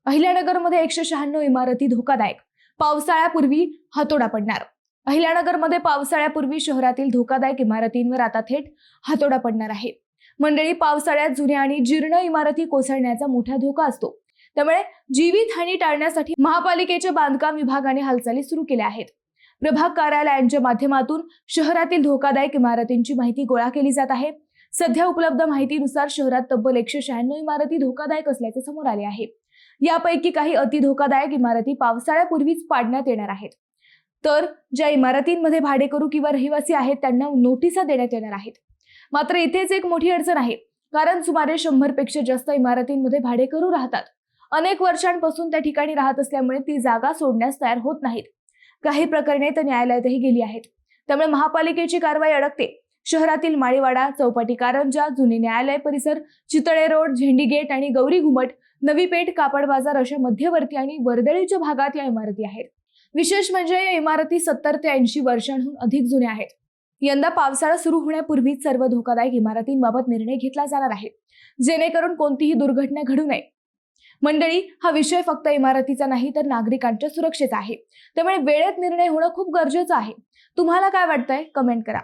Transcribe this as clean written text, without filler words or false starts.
अहिल्यानगरमध्ये 196 इमारती धोकादायक, पावसाळ्यापूर्वी हातोडा पडणार। अहिल्यानगरमध्ये पावसाळ्यापूर्वी शहरातील धोकादायक इमारतींवर आता थेट हातोडा पडणार आहे। मंडळी, पावसाळ्यात जुन्या आणि जीर्ण इमारती कोसळण्याचा मोठा धोका असतो, त्यामुळे जीवितहानी टाळण्यासाठी महापालिकेच्या बांधकाम विभागाने हालचाली सुरू केल्या आहेत। प्रभाग कार्यालयांच्या माध्यमातून शहरातील धोकादायक इमारतींची माहिती गोळा केली जात आहे। सध्या उपलब्ध माहितीनुसार शहरात तब्बल 196 इमारती धोकादायक असल्याचे समोर आले आहे। यापैकी काही अति धोकादायक इमारती पावसाळ्यापूर्वीच पाडण्यात येणार आहेत, तर ज्या इमारतींमध्ये भाडेकरू किंवा रहिवासी आहेत त्यांना नोटिसा देण्यात येणार आहेत। मात्र इथेच एक मोठी अडचण आहे, कारण सुमारे 100 पेक्षा जास्त इमारतींमध्ये भाडेकरू राहतात। अनेक वर्षांपासून त्या ठिकाणी राहत असल्यामुळे ती जागा सोडण्यास तयार होत नाहीत। काही प्रकरणे तर न्यायालयातही गेली आहेत, त्यामुळे महापालिकेची कारवाई अडकते। शहरातील माळीवाडा, चौपाटी कारंजा, जुने न्यायालय परिसर, चितळे रोड, झेंडी गेट आणि गौरी घुमट, नवी पेठ, कापड बाजार अशा मध्यवर्ती आणि वर्दळीच्या भागात या इमारती आहेत। विशेष म्हणजे या इमारती 70 ते 80 वर्षांहून अधिक जुन्या आहेत। यंदा पावसाळा सुरू होण्यापूर्वीच सर्व धोकादायक इमारतींबाबत निर्णय घेतला जाणार आहे, जेणेकरून कोणतीही दुर्घटना घडू नये। मंडळी, हा विषय फक्त इमारतीचा नाही तर नागरिकांच्या सुरक्षेचा आहे, त्यामुळे वेळेत निर्णय होणं खूप गरजेचं आहे। तुम्हाला काय वाटतंय? कमेंट करा।